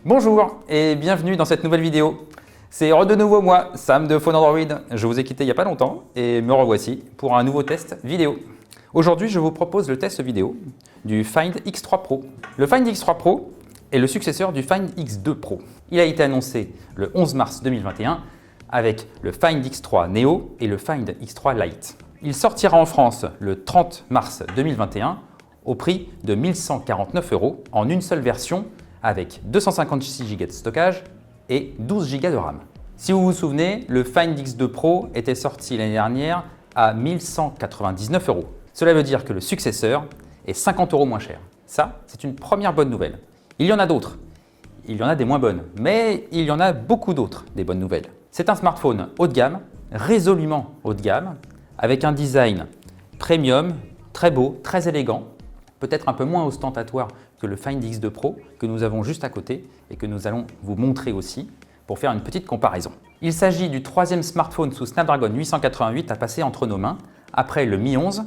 Bonjour et bienvenue dans cette nouvelle vidéo. C'est de nouveau moi, Sam de Phone Android. Je vous ai quitté il n'y a pas longtemps et me revoici pour un nouveau test vidéo. Aujourd'hui, je vous propose le test vidéo du Find X3 Pro. Le Find X3 Pro est le successeur du Find X2 Pro. Il a été annoncé le 11 mars 2021 avec le Find X3 Neo et le Find X3 Lite. Il sortira en France le 30 mars 2021 au prix de 1 149 € en une seule version avec 256 Go de stockage et 12 Go de RAM. Si vous vous souvenez, le Find X2 Pro était sorti l'année dernière à 1 199 €. Cela veut dire que le successeur est 50 € moins cher. Ça, c'est une première bonne nouvelle. Il y en a d'autres. Il y en a des moins bonnes, mais il y en a beaucoup d'autres des bonnes nouvelles. C'est un smartphone haut de gamme, résolument haut de gamme, avec un design premium, très beau, très élégant, peut-être un peu moins ostentatoire que le Find X2 Pro que nous avons juste à côté et que nous allons vous montrer aussi pour faire une petite comparaison. Il s'agit du troisième smartphone sous Snapdragon 888 à passer entre nos mains après le Mi 11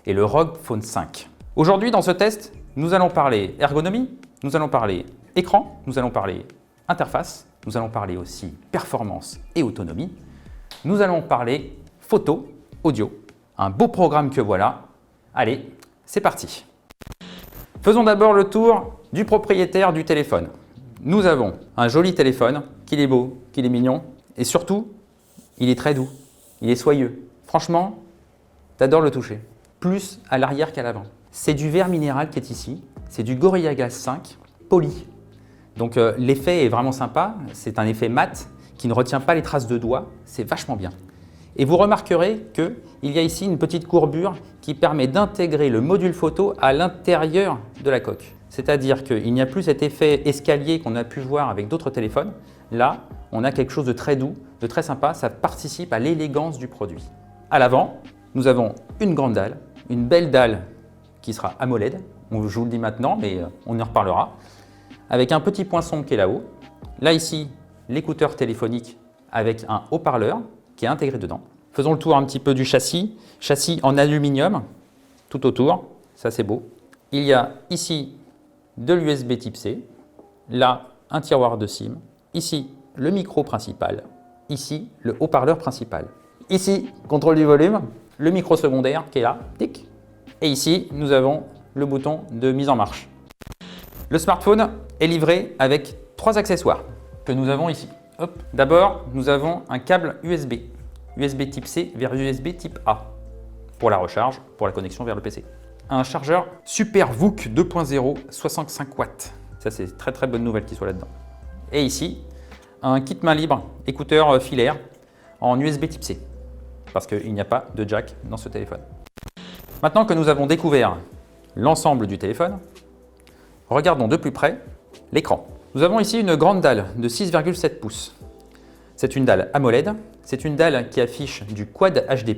et le ROG Phone 5. Aujourd'hui dans ce test, nous allons parler ergonomie, nous allons parler écran, nous allons parler interface, nous allons parler aussi performance et autonomie, nous allons parler photo, audio, un beau programme que voilà. Allez, c'est parti! Faisons d'abord le tour du propriétaire du téléphone. Nous avons un joli téléphone, qu'il est beau, qu'il est mignon et surtout, il est très doux, il est soyeux. Franchement, t'adores le toucher, plus à l'arrière qu'à l'avant. C'est du verre minéral qui est ici, c'est du Gorilla Glass 5 poli. Donc l'effet est vraiment sympa, c'est un effet mat qui ne retient pas les traces de doigts, c'est vachement bien. Et vous remarquerez qu'il y a ici une petite courbure qui permet d'intégrer le module photo à l'intérieur de la coque. C'est-à-dire qu'il n'y a plus cet effet escalier qu'on a pu voir avec d'autres téléphones. Là, on a quelque chose de très doux, de très sympa, ça participe à l'élégance du produit. À l'avant, nous avons une grande dalle, une belle dalle qui sera AMOLED. Je vous le dis maintenant, mais on en reparlera. Avec un petit poinçon qui est là-haut. Là, ici, l'écouteur téléphonique avec un haut-parleur qui est intégré dedans. Faisons le tour un petit peu du châssis. Châssis en aluminium tout autour, ça c'est beau. Il y a ici de l'USB type C, là un tiroir de SIM, ici le micro principal, ici le haut-parleur principal. Ici, contrôle du volume, le micro secondaire qui est là, tic. Et ici, nous avons le bouton de mise en marche. Le smartphone est livré avec 3 accessoires que nous avons ici. D'abord, nous avons un câble USB, USB type C vers USB type A pour la recharge, pour la connexion vers le PC. Un chargeur SuperVOOC 2.0 65 watts. Ça, c'est très bonne nouvelle qu'il soit là-dedans. Et ici, un kit main libre, écouteur filaire en USB type C parce qu'il n'y a pas de jack dans ce téléphone. Maintenant que nous avons découvert l'ensemble du téléphone, regardons de plus près l'écran. Nous avons ici une grande dalle de 6,7 pouces. C'est une dalle AMOLED, c'est une dalle qui affiche du Quad HD+.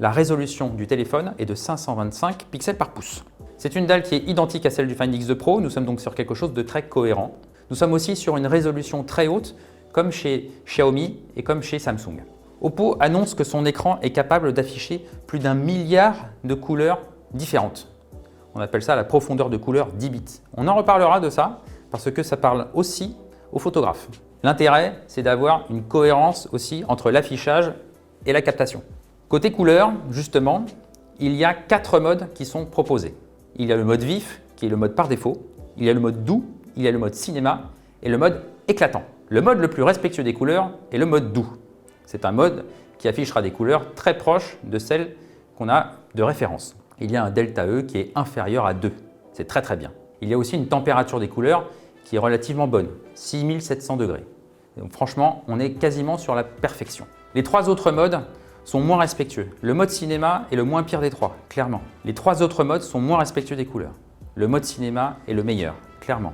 La résolution du téléphone est de 525 pixels par pouce. C'est une dalle qui est identique à celle du Find X2 Pro, nous sommes donc sur quelque chose de très cohérent. Nous sommes aussi sur une résolution très haute, comme chez Xiaomi et comme chez Samsung. Oppo annonce que son écran est capable d'afficher plus d'1 milliard de couleurs différentes. On appelle ça la profondeur de couleur 10 bits. On en reparlera de ça, parce que ça parle aussi aux photographes. L'intérêt, c'est d'avoir une cohérence aussi entre l'affichage et la captation. Côté couleur, justement, il y a 4 modes qui sont proposés. Il y a le mode vif, qui est le mode par défaut. Il y a le mode doux, il y a le mode cinéma et le mode éclatant. Le mode le plus respectueux des couleurs est le mode doux. C'est un mode qui affichera des couleurs très proches de celles qu'on a de référence. Il y a un delta E qui est inférieur à 2. C'est très bien. Il y a aussi une température des couleurs qui est relativement bonne, 6700 degrés. Donc franchement, on est quasiment sur la perfection. Les 3 autres modes sont moins respectueux. Le mode cinéma est le moins pire des 3, clairement. Les 3 autres modes sont moins respectueux des couleurs. Le mode cinéma est le meilleur, clairement.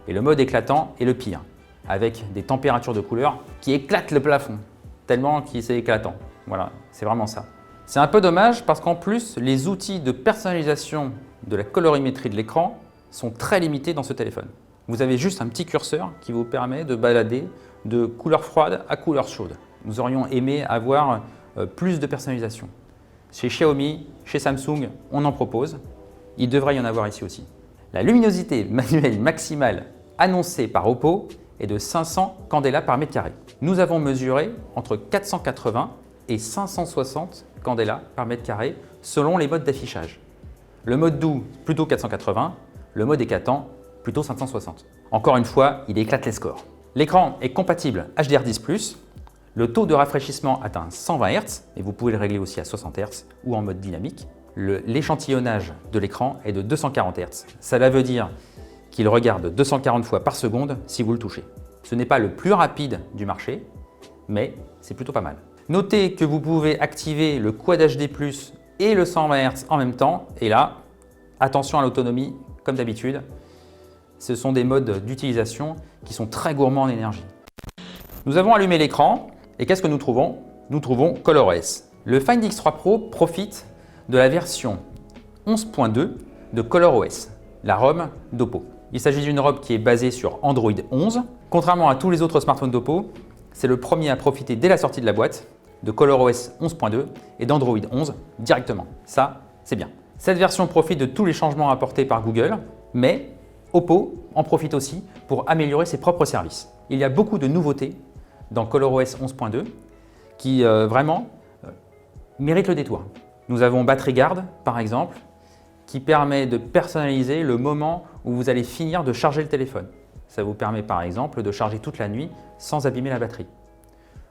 Et le mode éclatant est le pire, avec des températures de couleurs qui éclatent le plafond, tellement qu'il c'est éclatant. Voilà, c'est vraiment ça. C'est un peu dommage parce qu'en plus, les outils de personnalisation de la colorimétrie de l'écran sont très limités dans ce téléphone. Vous avez juste un petit curseur qui vous permet de balader de couleur froide à couleur chaude. Nous aurions aimé avoir plus de personnalisation. Chez Xiaomi, chez Samsung, on en propose. Il devrait y en avoir ici aussi. La luminosité manuelle maximale annoncé par Oppo est de 500 candela par mètre carré. Nous avons mesuré entre 480 et 560 candela par mètre carré selon les modes d'affichage. Le mode doux, plutôt 480, le mode éclatant, plutôt 560. Encore une fois, il éclate les scores. L'écran est compatible HDR10+, le taux de rafraîchissement atteint 120 Hz, et vous pouvez le régler aussi à 60 Hz ou en mode dynamique. L'échantillonnage de l'écran est de 240 Hz. Cela veut dire qu'il regarde 240 fois par seconde si vous le touchez. Ce n'est pas le plus rapide du marché, mais c'est plutôt pas mal. Notez que vous pouvez activer le Quad HD+, et le 120 Hz en même temps, et là, attention à l'autonomie, comme d'habitude. Ce sont des modes d'utilisation qui sont très gourmands en énergie. Nous avons allumé l'écran, et qu'est-ce que nous trouvons? Nous trouvons ColorOS. Le Find X3 Pro profite de la version 11.2 de ColorOS, la ROM d'Oppo. Il s'agit d'une ROM qui est basée sur Android 11. Contrairement à tous les autres smartphones d'Oppo, c'est le premier à profiter dès la sortie de la boîte de ColorOS 11.2 et d'Android 11 directement. Ça, c'est bien. Cette version profite de tous les changements apportés par Google, mais Oppo en profite aussi pour améliorer ses propres services. Il y a beaucoup de nouveautés dans ColorOS 11.2 qui vraiment méritent le détour. Nous avons Battery Guard, par exemple, qui permet de personnaliser le moment où vous allez finir de charger le téléphone. Ça vous permet par exemple de charger toute la nuit sans abîmer la batterie.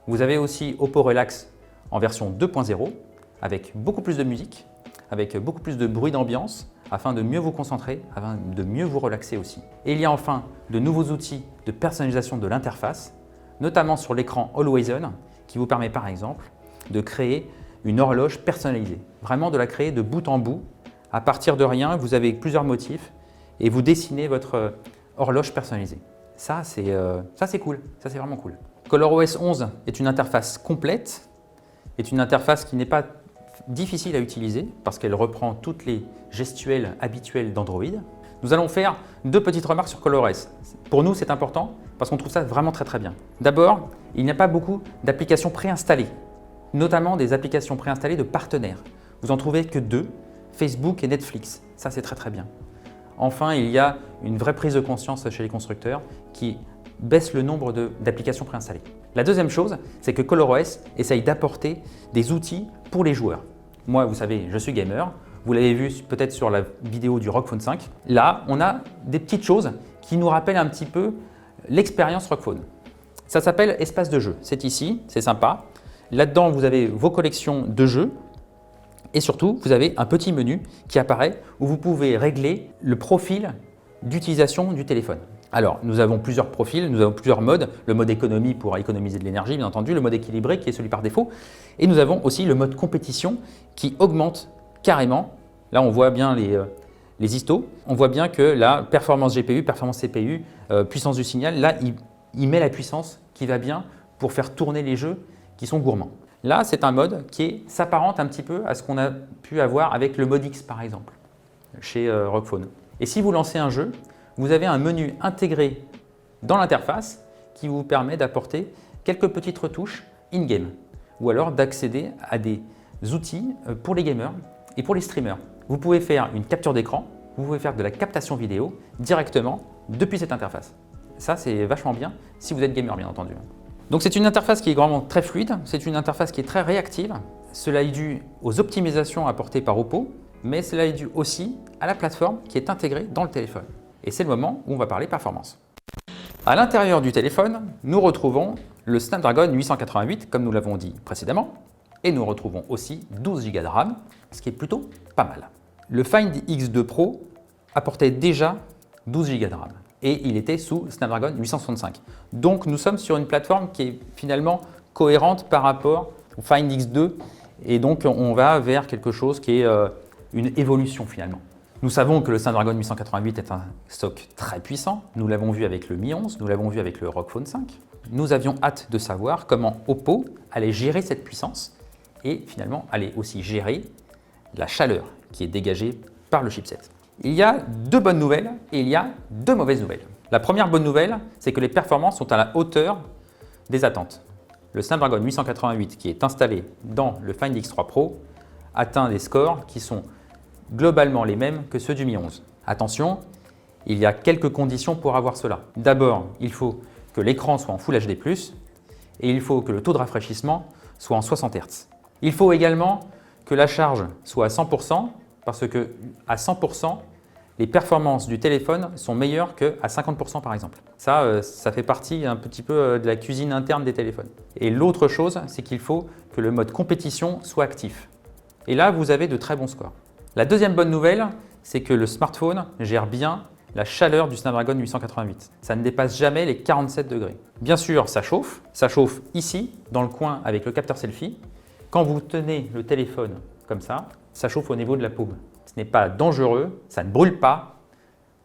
Vous avez aussi Oppo Relax en version 2.0 avec beaucoup plus de musique, avec beaucoup plus de bruit d'ambiance afin de mieux vous concentrer, afin de mieux vous relaxer aussi. Et il y a enfin de nouveaux outils de personnalisation de l'interface, notamment sur l'écran Always On, qui vous permet par exemple de créer une horloge personnalisée. Vraiment de la créer de bout en bout. À partir de rien, vous avez plusieurs motifs et vous dessinez votre horloge personnalisée. Ça, c'est cool. Ça, c'est vraiment cool. ColorOS 11 est une interface complète, est une interface qui n'est pas difficile à utiliser parce qu'elle reprend toutes les gestuelles habituelles d'Android. Nous allons faire deux petites remarques sur ColorOS. Pour nous, c'est important parce qu'on trouve ça vraiment très bien. D'abord, il n'y a pas beaucoup d'applications préinstallées, notamment des applications préinstallées de partenaires. Vous en trouvez que deux, Facebook et Netflix. Ça, c'est très bien. Enfin, il y a une vraie prise de conscience chez les constructeurs qui baisse le nombre d'applications préinstallées. La deuxième chose, c'est que ColorOS essaye d'apporter des outils pour les joueurs. Moi, vous savez, je suis gamer. Vous l'avez vu peut-être sur la vidéo du ROG Phone 5. Là, on a des petites choses qui nous rappellent un petit peu l'expérience ROG Phone. Ça s'appelle espace de jeu. C'est ici, c'est sympa. Là-dedans, vous avez vos collections de jeux. Et surtout, vous avez un petit menu qui apparaît où vous pouvez régler le profil d'utilisation du téléphone. Alors, nous avons plusieurs profils, nous avons plusieurs modes. Le mode économie pour économiser de l'énergie, bien entendu, le mode équilibré qui est celui par défaut. Et nous avons aussi le mode compétition qui augmente carrément. Là, on voit bien les histos. On voit bien que la performance GPU, performance CPU, puissance du signal, là, il met la puissance qui va bien pour faire tourner les jeux qui sont gourmands. Là, c'est un mode qui s'apparente un petit peu à ce qu'on a pu avoir avec le mode X, par exemple, chez ROG Phone. Et si vous lancez un jeu, vous avez un menu intégré dans l'interface qui vous permet d'apporter quelques petites retouches in-game ou alors d'accéder à des outils pour les gamers et pour les streamers. Vous pouvez faire une capture d'écran, vous pouvez faire de la captation vidéo directement depuis cette interface. Ça, c'est vachement bien si vous êtes gamer, bien entendu. Donc c'est une interface qui est vraiment très fluide, c'est une interface qui est très réactive. Cela est dû aux optimisations apportées par Oppo, mais cela est dû aussi à la plateforme qui est intégrée dans le téléphone. Et c'est le moment où on va parler performance. À l'intérieur du téléphone, nous retrouvons le Snapdragon 888, comme nous l'avons dit précédemment, et nous retrouvons aussi 12 Go de RAM, ce qui est plutôt pas mal. Le Find X2 Pro apportait déjà 12 Go de RAM. Et il était sous Snapdragon 865. Donc nous sommes sur une plateforme qui est finalement cohérente par rapport au Find X2 et donc on va vers quelque chose qui est une évolution finalement. Nous savons que le Snapdragon 888 est un SoC très puissant, nous l'avons vu avec le Mi 11, nous l'avons vu avec le ROG Phone 5. Nous avions hâte de savoir comment Oppo allait gérer cette puissance et finalement allait aussi gérer la chaleur qui est dégagée par le chipset. Il y a deux bonnes nouvelles et il y a deux mauvaises nouvelles. La première bonne nouvelle, c'est que les performances sont à la hauteur des attentes. Le Snapdragon 888 qui est installé dans le Find X3 Pro atteint des scores qui sont globalement les mêmes que ceux du Mi 11. Attention, il y a quelques conditions pour avoir cela. D'abord, il faut que l'écran soit en Full HD+, et il faut que le taux de rafraîchissement soit en 60 Hz. Il faut également que la charge soit à 100%, parce que à 100%, les performances du téléphone sont meilleures qu'à 50% par exemple. Ça fait partie un petit peu de la cuisine interne des téléphones. Et l'autre chose, c'est qu'il faut que le mode compétition soit actif. Et là, vous avez de très bons scores. La deuxième bonne nouvelle, c'est que le smartphone gère bien la chaleur du Snapdragon 888. Ça ne dépasse jamais les 47 degrés. Bien sûr, ça chauffe ici, dans le coin avec le capteur selfie. Quand vous tenez le téléphone comme ça chauffe au niveau de la paume. Ce n'est pas dangereux, ça ne brûle pas.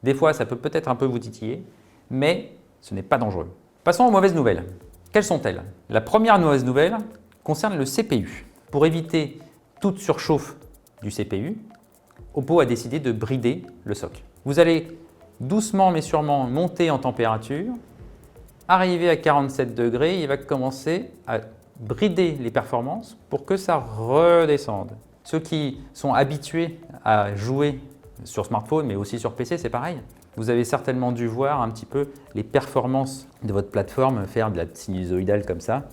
Des fois, ça peut peut-être un peu vous titiller, mais ce n'est pas dangereux. Passons aux mauvaises nouvelles. Quelles sont-elles? La première mauvaise nouvelle concerne le CPU. Pour éviter toute surchauffe du CPU, Oppo a décidé de brider le SoC. Vous allez doucement mais sûrement monter en température, arriver à 47 degrés, il va commencer à brider les performances pour que ça redescende. Ceux qui sont habitués à jouer sur smartphone mais aussi sur PC, c'est pareil. Vous avez certainement dû voir un petit peu les performances de votre plateforme faire de la sinusoïdale comme ça.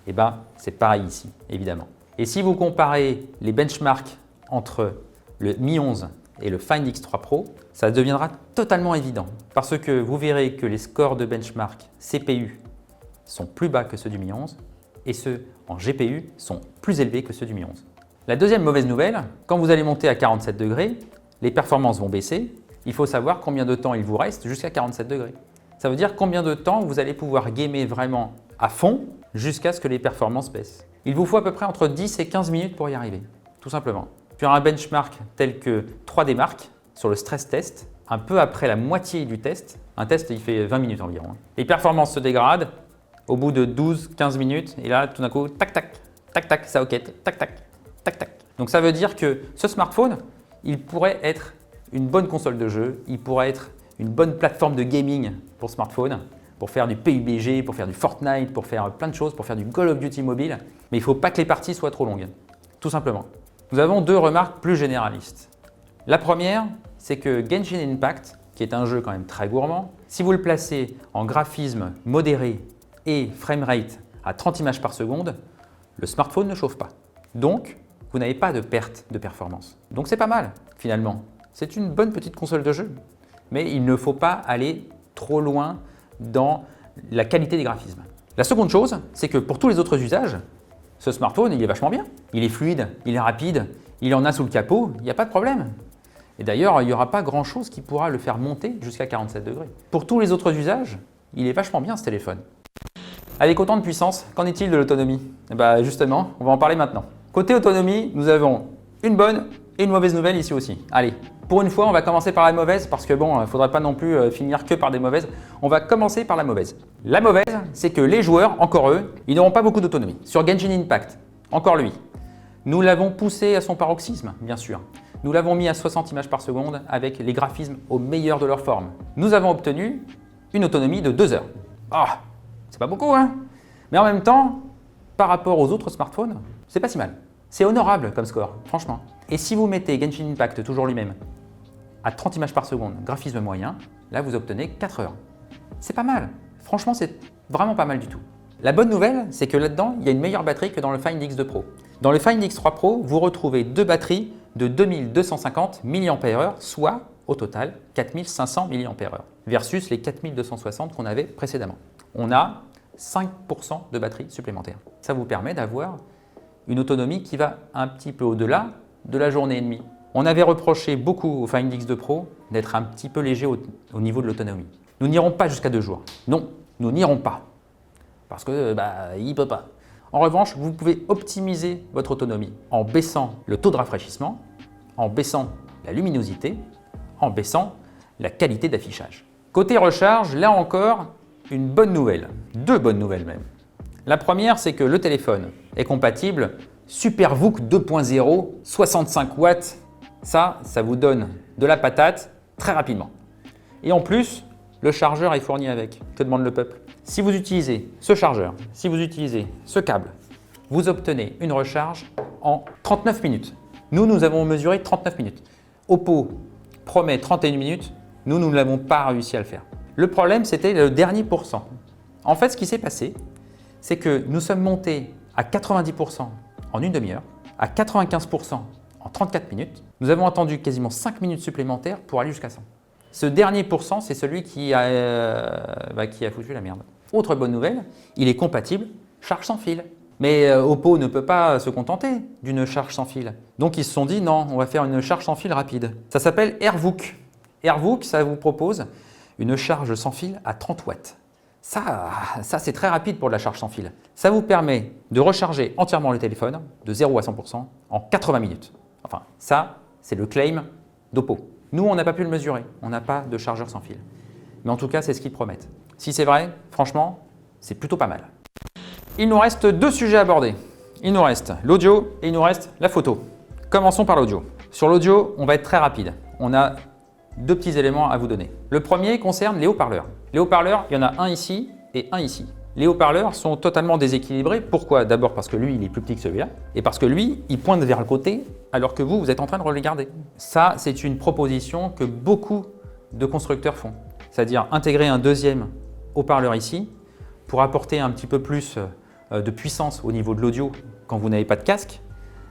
Et bien, c'est pareil ici, évidemment. Et si vous comparez les benchmarks entre le Mi 11 et le Find X3 Pro, ça deviendra totalement évident parce que vous verrez que les scores de benchmark CPU sont plus bas que ceux du Mi 11 et ceux en GPU sont plus élevés que ceux du Mi 11. La deuxième mauvaise nouvelle, quand vous allez monter à 47 degrés, les performances vont baisser. Il faut savoir combien de temps il vous reste jusqu'à 47 degrés. Ça veut dire combien de temps vous allez pouvoir gamer vraiment à fond jusqu'à ce que les performances baissent. Il vous faut à peu près entre 10 et 15 minutes pour y arriver, tout simplement. Sur un benchmark tel que 3D Mark, sur le stress test, un peu après la moitié du test, un test il fait 20 minutes environ, les performances se dégradent au bout de 12-15 minutes et là tout d'un coup, tac tac, tac tac, ça hoquette, tac tac, tac tac. Donc ça veut dire que ce smartphone, il pourrait être une bonne console de jeu, il pourrait être une bonne plateforme de gaming pour smartphone, pour faire du PUBG, pour faire du Fortnite, pour faire plein de choses, pour faire du Call of Duty mobile. Mais il ne faut pas que les parties soient trop longues, tout simplement. Nous avons deux remarques plus généralistes. La première, c'est que Genshin Impact, qui est un jeu quand même très gourmand, si vous le placez en graphisme modéré et framerate à 30 images par seconde, le smartphone ne chauffe pas. Donc, vous n'avez pas de perte de performance. Donc c'est pas mal, finalement. C'est une bonne petite console de jeu. Mais il ne faut pas aller trop loin dans la qualité des graphismes. La seconde chose, c'est que pour tous les autres usages, ce smartphone, il est vachement bien. Il est fluide, il est rapide, il en a sous le capot, il n'y a pas de problème. Et d'ailleurs, il n'y aura pas grand-chose qui pourra le faire monter jusqu'à 47 degrés. Pour tous les autres usages, il est vachement bien ce téléphone. Avec autant de puissance, qu'en est-il de l'autonomie? Justement, on va en parler maintenant. Côté autonomie, nous avons une bonne et une mauvaise nouvelle ici aussi. Allez, pour une fois, on va commencer par la mauvaise parce que bon, il ne faudrait pas non plus finir que par des mauvaises. On va commencer par la mauvaise. La mauvaise, c'est que les joueurs, encore eux, ils n'auront pas beaucoup d'autonomie. Sur Genshin Impact, encore lui, nous l'avons poussé à son paroxysme, bien sûr. Nous l'avons mis à 60 images par seconde avec les graphismes au meilleur de leur forme. Nous avons obtenu une autonomie de 2 heures. Ah, c'est pas beaucoup, hein? Mais en même temps, par rapport aux autres smartphones, c'est pas si mal. C'est honorable comme score, franchement. Et si vous mettez Genshin Impact, toujours lui-même, à 30 images par seconde, graphisme moyen, là vous obtenez 4 heures. C'est pas mal. Franchement, c'est vraiment pas mal du tout. La bonne nouvelle, c'est que là-dedans, il y a une meilleure batterie que dans le Find X2 Pro. Dans le Find X3 Pro, vous retrouvez deux batteries de 2250 mAh, soit au total 4500 mAh, versus les 4260 qu'on avait précédemment. On a 5% de batterie supplémentaire. Ça vous permet d'avoir une autonomie qui va un petit peu au-delà de la journée et demie. On avait reproché beaucoup au Find X2 Pro d'être un petit peu léger au niveau de l'autonomie. Nous n'irons pas jusqu'à 2 jours. Non, nous n'irons pas. Parce que il ne peut pas. En revanche, vous pouvez optimiser votre autonomie en baissant le taux de rafraîchissement, en baissant la luminosité, en baissant la qualité d'affichage. Côté recharge, là encore, une bonne nouvelle. Deux bonnes nouvelles même. La première, c'est que le téléphone est compatible SuperVOOC 2.0, 65 watts. Ça vous donne de la patate très rapidement. Et en plus, le chargeur est fourni avec. Que demande le peuple? Si vous utilisez ce chargeur, si vous utilisez ce câble, vous obtenez une recharge en 39 minutes. Nous avons mesuré 39 minutes. Oppo promet 31 minutes. Nous ne l'avons pas réussi à le faire. Le problème, c'était le dernier pourcent. En fait, ce qui s'est passé, c'est que nous sommes montés à 90% en une demi-heure, à 95% en 34 minutes. Nous avons attendu quasiment 5 minutes supplémentaires pour aller jusqu'à 100. Ce dernier pourcent, c'est celui qui a foutu la merde. Autre bonne nouvelle, il est compatible charge sans fil. Mais Oppo ne peut pas se contenter d'une charge sans fil. Donc ils se sont dit non, on va faire une charge sans fil rapide. Ça s'appelle AirVook. AirVook, ça vous propose une charge sans fil à 30 watts. Ça c'est très rapide pour de la charge sans fil. Ça vous permet de recharger entièrement le téléphone de 0 à 100% en 80 minutes. Enfin, ça, c'est le claim d'Oppo. Nous, on n'a pas pu le mesurer. On n'a pas de chargeur sans fil. Mais en tout cas, c'est ce qu'ils promettent. Si c'est vrai, franchement, c'est plutôt pas mal. Il nous reste 2 sujets à aborder. Il nous reste l'audio et il nous reste la photo. Commençons par l'audio. Sur l'audio, on va être très rapide. On a 2 petits éléments à vous donner. Le premier concerne les haut-parleurs. Les haut-parleurs, il y en a un ici et un ici. Les haut-parleurs sont totalement déséquilibrés. Pourquoi? D'abord parce que lui, il est plus petit que celui-là et parce que lui, il pointe vers le côté alors que vous êtes en train de regarder. Ça, c'est une proposition que beaucoup de constructeurs font. C'est-à-dire intégrer un deuxième haut-parleur ici pour apporter un petit peu plus de puissance au niveau de l'audio quand vous n'avez pas de casque.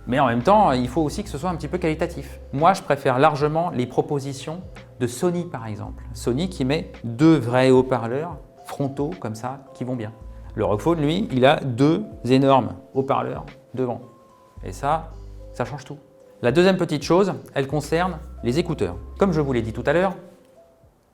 Mais en même temps, il faut aussi que ce soit un petit peu qualitatif. Moi, je préfère largement les propositions de Sony, par exemple. Sony qui met 2 vrais haut-parleurs frontaux comme ça, qui vont bien. Le Rockphone, lui, il a 2 énormes haut-parleurs devant. Et ça change tout. La deuxième petite chose, elle concerne les écouteurs. Comme je vous l'ai dit tout à l'heure,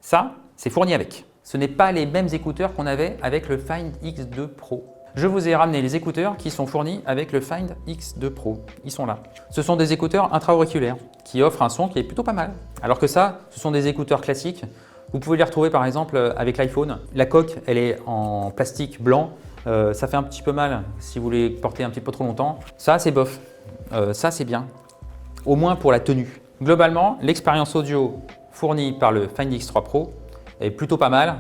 ça, c'est fourni avec. Ce n'est pas les mêmes écouteurs qu'on avait avec le Find X2 Pro. Je vous ai ramené les écouteurs qui sont fournis avec le Find X2 Pro. Ils sont là. Ce sont des écouteurs intra-auriculaires qui offrent un son qui est plutôt pas mal. Alors que ça, ce sont des écouteurs classiques. Vous pouvez les retrouver par exemple avec l'iPhone. La coque, elle est en plastique blanc. Ça fait un petit peu mal si vous les portez un petit peu trop longtemps. Ça, c'est bof. Ça, c'est bien. Au moins pour la tenue. Globalement, l'expérience audio fournie par le Find X3 Pro est plutôt pas mal,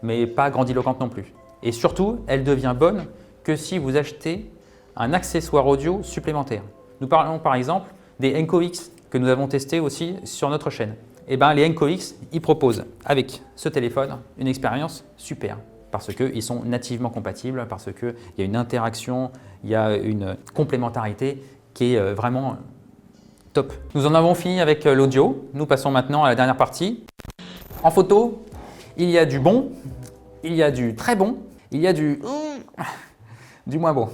mais pas grandiloquente non plus. Et surtout, elle devient bonne que si vous achetez un accessoire audio supplémentaire. Nous parlons par exemple des Enco X que nous avons testés aussi sur notre chaîne. Et bien, les Enco X, ils proposent avec ce téléphone une expérience super parce qu'ils sont nativement compatibles, parce qu'il y a une interaction, il y a une complémentarité qui est vraiment top. Nous en avons fini avec l'audio. Nous passons maintenant à la dernière partie. En photo, il y a du bon, il y a du très bon, il y a du moins bon.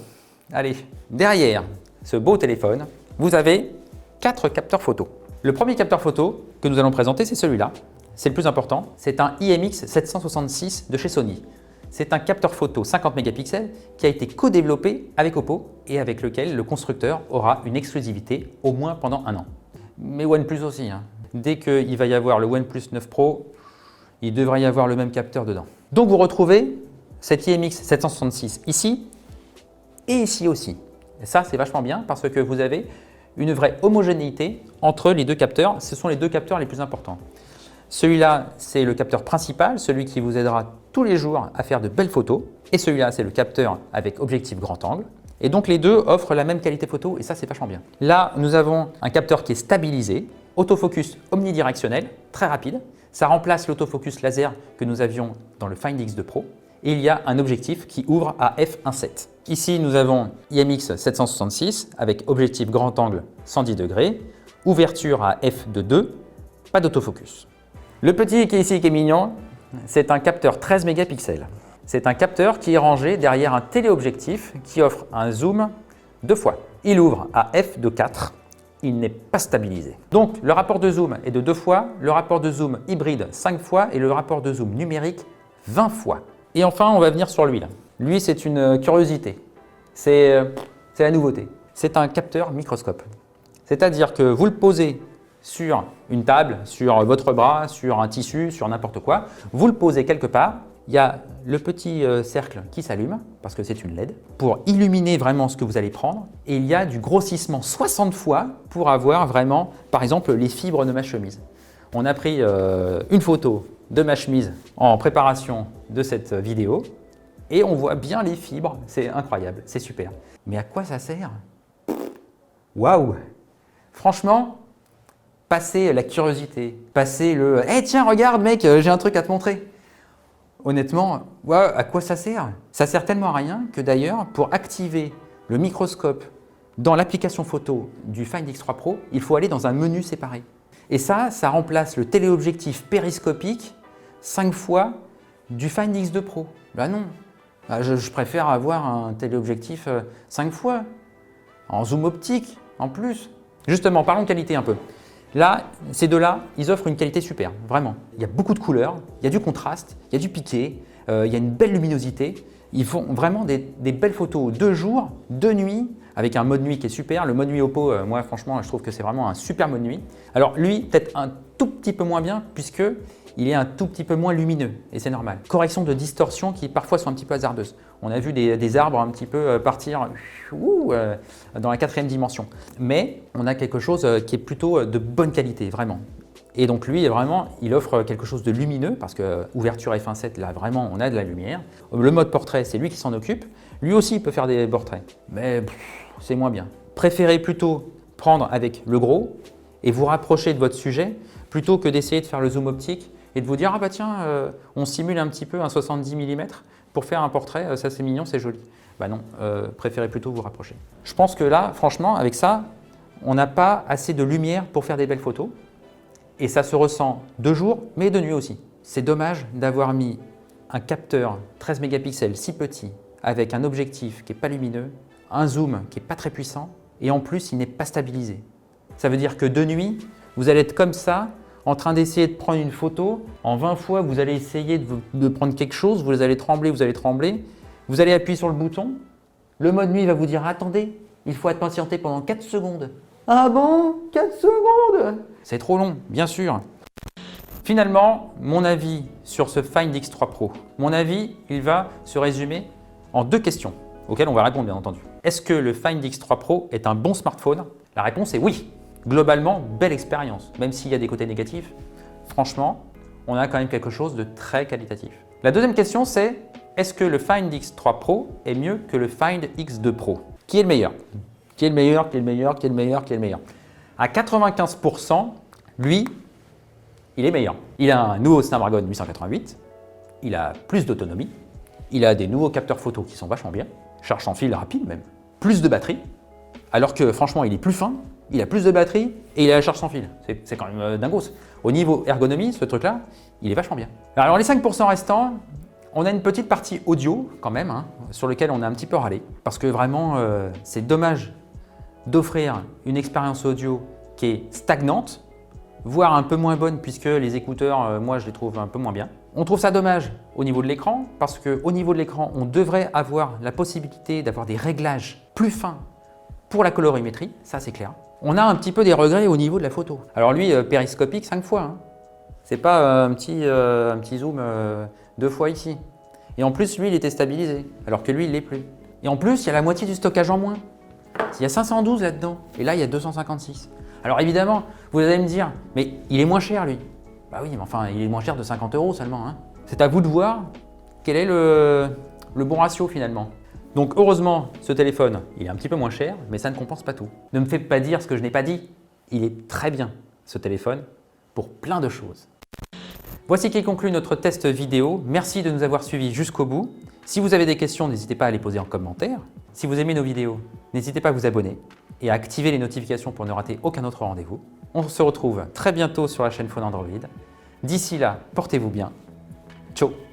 Allez, derrière ce beau téléphone, vous avez 4 capteurs photo. Le premier capteur photo que nous allons présenter, c'est celui-là. C'est le plus important. C'est un IMX766 de chez Sony. C'est un capteur photo 50 mégapixels qui a été co-développé avec Oppo et avec lequel le constructeur aura une exclusivité au moins pendant 1 an. Mais OnePlus aussi. Dès qu'il va y avoir le OnePlus 9 Pro, il devrait y avoir le même capteur dedans. Donc vous retrouvez cet IMX766 ici et ici aussi. Et ça, c'est vachement bien parce que vous avez une vraie homogénéité entre les 2 capteurs. Ce sont les 2 capteurs les plus importants. Celui-là, c'est le capteur principal, celui qui vous aidera tous les jours à faire de belles photos. Et celui-là, c'est le capteur avec objectif grand angle. Et donc les deux offrent la même qualité photo et ça, c'est vachement bien. Là, nous avons un capteur qui est stabilisé, autofocus omnidirectionnel, très rapide. Ça remplace l'autofocus laser que nous avions dans le Find X2 Pro. Et il y a un objectif qui ouvre à f1.7. Ici, nous avons IMX766 avec objectif grand angle 110 degrés, ouverture à f2.2, pas d'autofocus. Le petit qui est ici, qui est mignon, c'est un capteur 13 mégapixels. C'est un capteur qui est rangé derrière un téléobjectif qui offre un zoom 2 fois. Il ouvre à f2.4. Il n'est pas stabilisé. Donc, le rapport de zoom est de 2 fois, le rapport de zoom hybride 5 fois et le rapport de zoom numérique 20 fois. Et enfin, on va venir sur lui. Lui, c'est une curiosité. C'est la nouveauté. C'est un capteur microscope. C'est-à-dire que vous le posez sur une table, sur votre bras, sur un tissu, sur n'importe quoi. Vous le posez quelque part. Il y a le petit cercle qui s'allume, parce que c'est une LED, pour illuminer vraiment ce que vous allez prendre. Et il y a du grossissement 60 fois pour avoir vraiment, par exemple, les fibres de ma chemise. On a pris une photo de ma chemise en préparation de cette vidéo et on voit bien les fibres. C'est incroyable, c'est super. Mais à quoi ça sert? Waouh! Franchement, passer la curiosité, passer le « Hey, tiens, regarde mec, j'ai un truc à te montrer ». Honnêtement, ouais, à quoi ça sert? Ça sert tellement à rien que d'ailleurs, pour activer le microscope dans l'application photo du Find X3 Pro, il faut aller dans un menu séparé. Et ça remplace le téléobjectif périscopique 5 fois du Find X2 Pro. Ben non, je préfère avoir un téléobjectif 5 fois, en zoom optique en plus. Justement, parlons de qualité un peu. Là, ces deux-là, ils offrent une qualité super, vraiment. Il y a beaucoup de couleurs, il y a du contraste, il y a du piqué, il y a une belle luminosité. Ils font vraiment des belles photos de jour, de nuit, avec un mode nuit qui est super. Le mode nuit Oppo, moi franchement, je trouve que c'est vraiment un super mode nuit. Alors lui, peut-être un tout petit peu moins bien puisqu'il est un tout petit peu moins lumineux et c'est normal. Correction de distorsion qui parfois sont un petit peu hasardeuses. On a vu des arbres un petit peu partir dans la 4e dimension. Mais on a quelque chose qui est plutôt de bonne qualité, vraiment. Et donc lui, vraiment, il offre quelque chose de lumineux parce que ouverture f1.7, là vraiment, on a de la lumière. Le mode portrait, c'est lui qui s'en occupe. Lui aussi, il peut faire des portraits, mais c'est moins bien. Préférez plutôt prendre avec le gros et vous rapprocher de votre sujet plutôt que d'essayer de faire le zoom optique et de vous dire « Ah bah tiens, on simule un petit peu un 70 mm pour faire un portrait, ça c'est mignon, c'est joli. » Bah non, préférez plutôt vous rapprocher. Je pense que là, franchement, avec ça, on n'a pas assez de lumière pour faire des belles photos. Et ça se ressent de jour, mais de nuit aussi. C'est dommage d'avoir mis un capteur 13 mégapixels si petit, avec un objectif qui n'est pas lumineux, un zoom qui n'est pas très puissant, et en plus, il n'est pas stabilisé. Ça veut dire que de nuit, vous allez être comme ça, en train d'essayer de prendre une photo. En 20 fois, vous allez essayer de prendre quelque chose, vous allez trembler, vous allez appuyer sur le bouton. Le mode nuit va vous dire « Attendez, il faut être patienté pendant 4 secondes. » Ah bon? 4 secondes? C'est trop long, bien sûr. Finalement, mon avis sur ce Find X3 Pro, mon avis, il va se résumer en 2 questions, auxquelles on va répondre bien entendu. Est-ce que le Find X3 Pro est un bon smartphone? La réponse est oui. Globalement, belle expérience, même s'il y a des côtés négatifs. Franchement, on a quand même quelque chose de très qualitatif. La deuxième question, c'est est-ce que le Find X3 Pro est mieux que le Find X2 Pro? Qui est le meilleur? Qui est le meilleur? Qui est le meilleur? Qui est le meilleur? Qui est le meilleur? À 95%, lui, il est meilleur. Il a un nouveau Snapdragon 888, il a plus d'autonomie, il a des nouveaux capteurs photo qui sont vachement bien, charge sans fil rapide même, plus de batterie, alors que franchement, il est plus fin, il a plus de batterie et il a la charge sans fil. C'est quand même dingos. Au niveau ergonomie, ce truc-là, il est vachement bien. Alors les 5% restants, on a une petite partie audio quand même, hein, sur lequel on a un petit peu râlé, parce que vraiment, c'est dommage d'offrir une expérience audio qui est stagnante, voire un peu moins bonne puisque les écouteurs, moi je les trouve un peu moins bien. On trouve ça dommage au niveau de l'écran parce qu'au niveau de l'écran, on devrait avoir la possibilité d'avoir des réglages plus fins pour la colorimétrie, ça c'est clair. On a un petit peu des regrets au niveau de la photo. Alors lui, périscopique 5 fois, hein. C'est pas un petit zoom 2 fois ici. Et en plus, lui, il était stabilisé, alors que lui, il l'est plus. Et en plus, il y a la moitié du stockage en moins. Il y a 512 là-dedans, et là, il y a 256. Alors évidemment, vous allez me dire, mais il est moins cher, lui. Bah oui, mais enfin, il est moins cher de 50 € seulement, hein. C'est à vous de voir quel est le bon ratio finalement. Donc heureusement, ce téléphone, il est un petit peu moins cher, mais ça ne compense pas tout. Ne me faites pas dire ce que je n'ai pas dit. Il est très bien, ce téléphone, pour plein de choses. Voici qui conclut notre test vidéo. Merci de nous avoir suivis jusqu'au bout. Si vous avez des questions, n'hésitez pas à les poser en commentaire. Si vous aimez nos vidéos, n'hésitez pas à vous abonner et à activer les notifications pour ne rater aucun autre rendez-vous. On se retrouve très bientôt sur la chaîne Phone Android. D'ici là, portez-vous bien. Ciao!